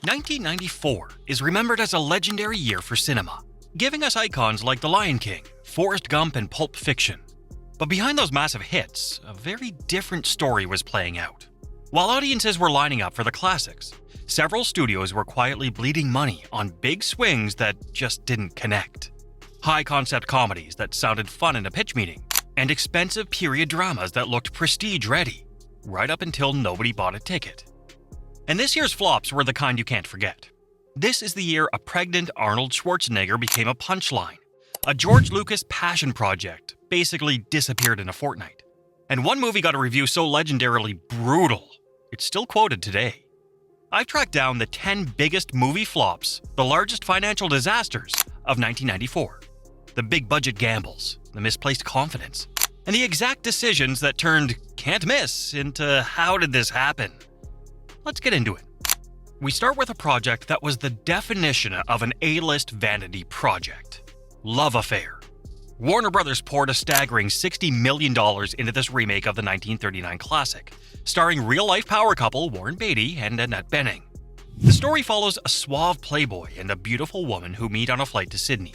1994 is remembered as a legendary year for cinema, giving us icons like The Lion King, Forrest Gump, and Pulp Fiction. But behind those massive hits, a very different story was playing out. While audiences were lining up for the classics, several studios were quietly bleeding money on big swings that just didn't connect. High-concept comedies that sounded fun in a pitch meeting, and expensive period dramas that looked prestige-ready, right up until nobody bought a ticket. And this year's flops were the kind you can't forget. This is the year a pregnant Arnold Schwarzenegger became a punchline. A George Lucas passion project basically disappeared in a fortnight. And one movie got a review so legendarily brutal, it's still quoted today. I've tracked down the 10 biggest movie flops, the largest financial disasters of 1994. The big budget gambles, the misplaced confidence, and the exact decisions that turned can't miss into how did this happen? Let's get into it. We start with a project that was the definition of an A-list vanity project. Love Affair. Warner Brothers poured a staggering $60 million into this remake of the 1939 classic, starring real-life power couple Warren Beatty and Annette Bening. The story follows a suave playboy and a beautiful woman who meet on a flight to Sydney.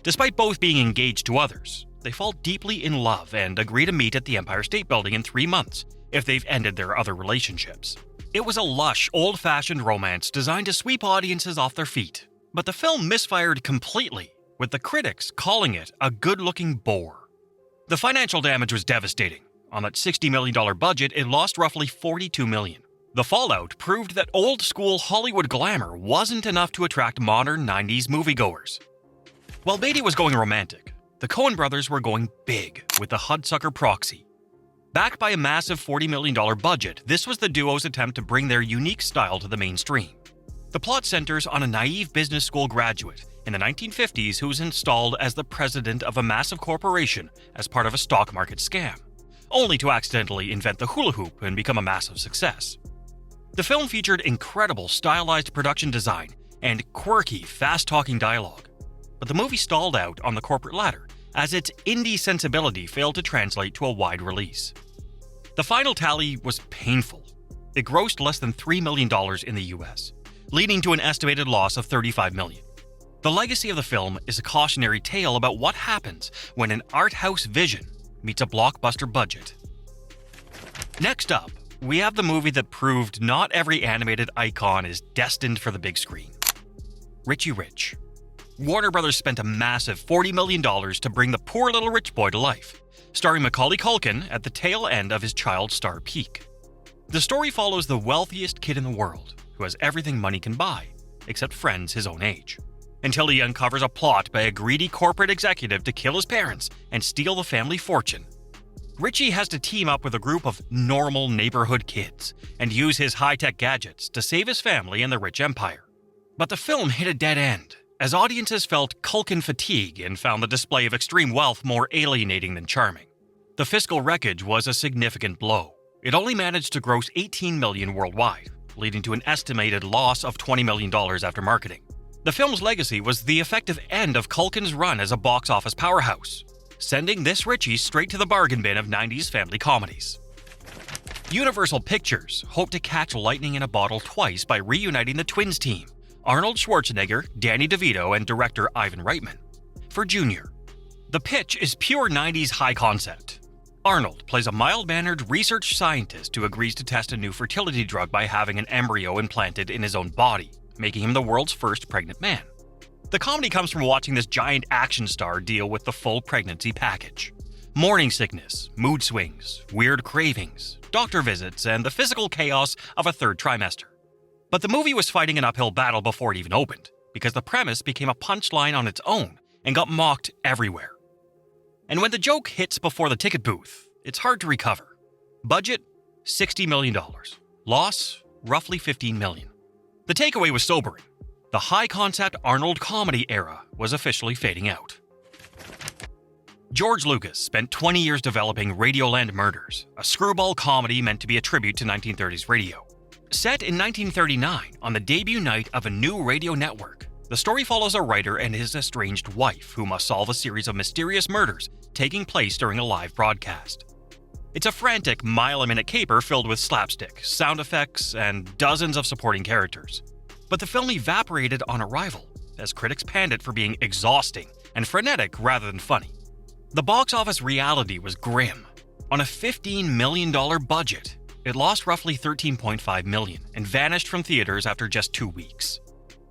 Despite both being engaged to others, they fall deeply in love and agree to meet at the Empire State Building in 3 months if they've ended their other relationships. It was a lush, old-fashioned romance designed to sweep audiences off their feet, but the film misfired completely, with the critics calling it a good-looking bore. The financial damage was devastating. On that $60 million budget, it lost roughly $42 million. The fallout proved that old-school Hollywood glamour wasn't enough to attract modern 90s moviegoers. While Beatty was going romantic, the Coen brothers were going big with the Hudsucker Proxy. Backed by a massive $40 million budget, this was the duo's attempt to bring their unique style to the mainstream. The plot centers on a naive business school graduate in the 1950s who was installed as the president of a massive corporation as part of a stock market scam, only to accidentally invent the hula hoop and become a massive success. The film featured incredible stylized production design and quirky, fast-talking dialogue, but the movie stalled out on the corporate ladder as its indie sensibility failed to translate to a wide release. The final tally was painful. It grossed less than $3 million in the US, leading to an estimated loss of $35 million. The legacy of the film is a cautionary tale about what happens when an art house vision meets a blockbuster budget. Next up, we have the movie that proved not every animated icon is destined for the big screen. Richie Rich. Warner Brothers spent a massive $40 million to bring the poor little rich boy to life, starring Macaulay Culkin at the tail end of his child star peak. The story follows the wealthiest kid in the world, who has everything money can buy, except friends his own age, until he uncovers a plot by a greedy corporate executive to kill his parents and steal the family fortune. Richie has to team up with a group of normal neighborhood kids and use his high-tech gadgets to save his family and the rich empire. But the film hit a dead end, as audiences felt Culkin fatigue and found the display of extreme wealth more alienating than charming. The fiscal wreckage was a significant blow. It only managed to gross $18 million worldwide, leading to an estimated loss of $20 million after marketing. The film's legacy was the effective end of Culkin's run as a box office powerhouse, sending this Richie straight to the bargain bin of 90s family comedies. Universal Pictures hoped to catch lightning in a bottle twice by reuniting the Twins team, Arnold Schwarzenegger, Danny DeVito, and director Ivan Reitman, for Junior. The pitch is pure 90s high concept. Arnold plays a mild-mannered research scientist who agrees to test a new fertility drug by having an embryo implanted in his own body, making him the world's first pregnant man. The comedy comes from watching this giant action star deal with the full pregnancy package. Morning sickness, mood swings, weird cravings, doctor visits, and the physical chaos of a third trimester. But the movie was fighting an uphill battle before it even opened, because the premise became a punchline on its own and got mocked everywhere. And when the joke hits before the ticket booth, it's hard to recover. Budget, $60 million. Loss, roughly $15 million. The takeaway was sobering. The high-concept Arnold comedy era was officially fading out. George Lucas spent 20 years developing Radioland Murders, a screwball comedy meant to be a tribute to 1930s radio. Set in 1939 on the debut night of a new radio network, the story follows a writer and his estranged wife who must solve a series of mysterious murders taking place during a live broadcast. It's a frantic mile-a-minute caper filled with slapstick, sound effects, and dozens of supporting characters. But the film evaporated on arrival, as critics panned it for being exhausting and frenetic rather than funny. The box office reality was grim. On a $15 million budget, it lost roughly $13.5 million and vanished from theaters after just 2 weeks.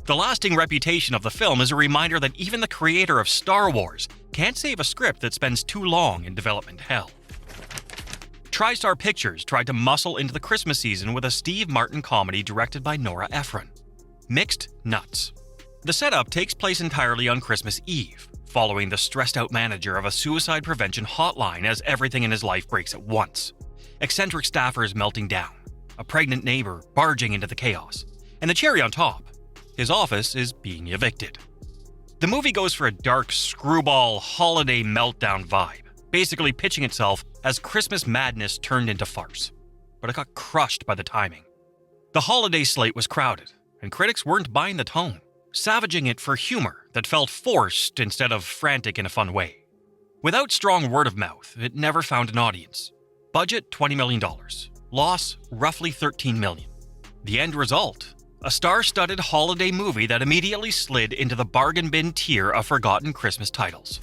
The lasting reputation of the film is a reminder that even the creator of Star Wars can't save a script that spends too long in development hell. TriStar Pictures tried to muscle into the Christmas season with a Steve Martin comedy directed by Nora Ephron, Mixed Nuts. The setup takes place entirely on Christmas Eve, following the stressed-out manager of a suicide prevention hotline as everything in his life breaks at once. Eccentric staffers melting down, a pregnant neighbor barging into the chaos, and the cherry on top, his office is being evicted. The movie goes for a dark, screwball, holiday meltdown vibe, basically pitching itself as Christmas madness turned into farce. But it got crushed by the timing. The holiday slate was crowded, and critics weren't buying the tone, savaging it for humor that felt forced instead of frantic in a fun way. Without strong word of mouth, it never found an audience. Budget $20 million. Loss roughly $13 million. The end result? A star-studded holiday movie that immediately slid into the bargain bin tier of forgotten Christmas titles.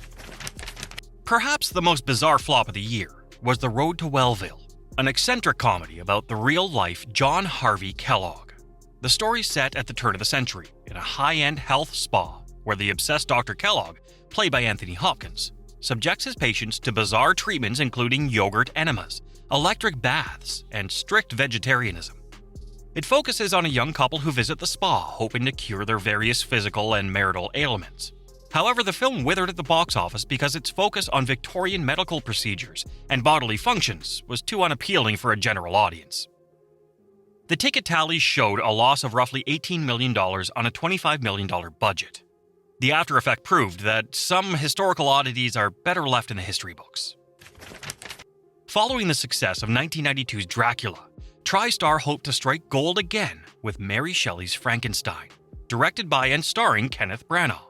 Perhaps the most bizarre flop of the year was The Road to Wellville, an eccentric comedy about the real-life John Harvey Kellogg. The story's set at the turn of the century in a high-end health spa where the obsessed Dr. Kellogg, played by Anthony Hopkins, subjects his patients to bizarre treatments including yogurt enemas, electric baths, and strict vegetarianism. It focuses on a young couple who visit the spa hoping to cure their various physical and marital ailments. However, the film withered at the box office because its focus on Victorian medical procedures and bodily functions was too unappealing for a general audience. The ticket tallies showed a loss of roughly $18 million on a $25 million budget. The after effect proved that some historical oddities are better left in the history books. Following the success of 1992's Dracula, TriStar hoped to strike gold again with Mary Shelley's Frankenstein, directed by and starring Kenneth Branagh.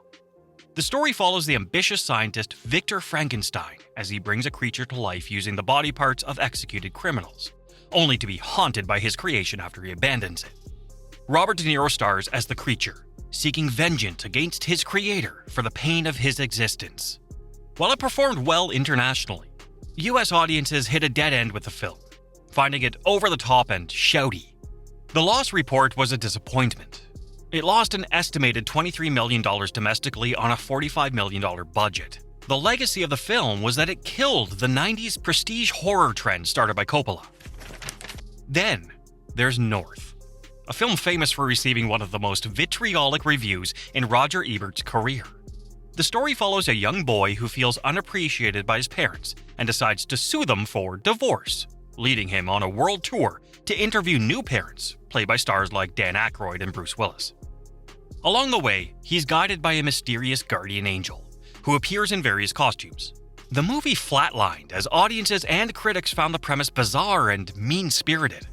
The story follows the ambitious scientist Victor Frankenstein as he brings a creature to life using the body parts of executed criminals, only to be haunted by his creation after he abandons it. Robert De Niro stars as the creature, seeking vengeance against his creator for the pain of his existence. While it performed well internationally, US audiences hit a dead end with the film, finding it over the top and shouty. The loss report was a disappointment. It lost an estimated $23 million domestically on a $45 million budget. The legacy of the film was that it killed the 90s prestige horror trend started by Coppola. Then, there's North, a film famous for receiving one of the most vitriolic reviews in Roger Ebert's career. The story follows a young boy who feels unappreciated by his parents and decides to sue them for divorce, leading him on a world tour to interview new parents, played by stars like Dan Aykroyd and Bruce Willis. Along the way, he's guided by a mysterious guardian angel, who appears in various costumes. The movie flatlined as audiences and critics found the premise bizarre and mean-spirited.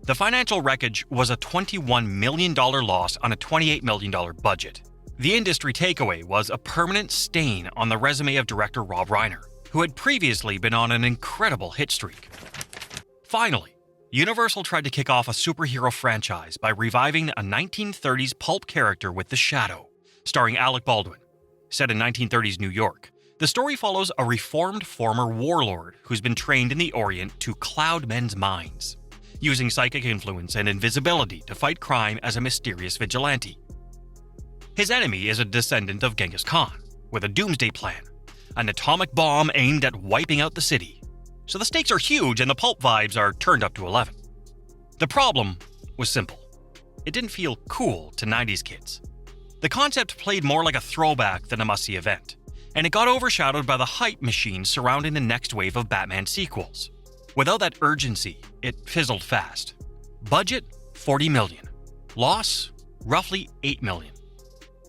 The financial wreckage was a $21 million loss on a $28 million budget. The industry takeaway was a permanent stain on the resume of director Rob Reiner, who had previously been on an incredible hit streak. Finally, Universal tried to kick off a superhero franchise by reviving a 1930s pulp character with The Shadow, starring Alec Baldwin. Set in 1930s New York, the story follows a reformed former warlord who's been trained in the Orient to cloud men's minds, using psychic influence and invisibility to fight crime as a mysterious vigilante. His enemy is a descendant of Genghis Khan, with a doomsday plan, an atomic bomb aimed at wiping out the city. So the stakes are huge and the pulp vibes are turned up to 11. The problem was simple. It didn't feel cool to 90s kids. The concept played more like a throwback than a must-see event, and it got overshadowed by the hype machine surrounding the next wave of Batman sequels. Without that urgency, it fizzled fast. Budget, $40 million. Loss, roughly $8 million.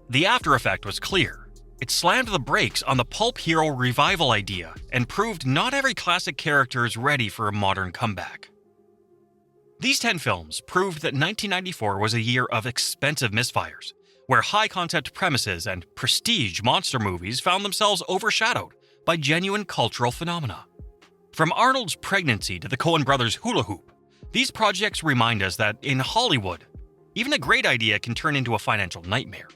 The after effect was clear. It slammed the brakes on the pulp hero revival idea and proved not every classic character is ready for a modern comeback. These 10 films proved that 1994 was a year of expensive misfires, where high-concept premises and prestige monster movies found themselves overshadowed by genuine cultural phenomena. From Arnold's pregnancy to the Coen brothers' hula hoop, these projects remind us that in Hollywood, Even a great idea can turn into a financial nightmare.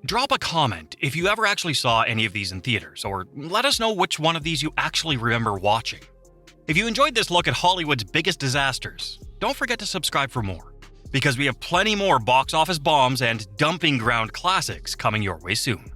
Drop a comment if you ever actually saw any of these in theaters, or let us know which one of these you actually remember watching. If you enjoyed this look at Hollywood's biggest disasters, don't forget to subscribe for more, because we have plenty more box office bombs and dumping ground classics coming your way soon.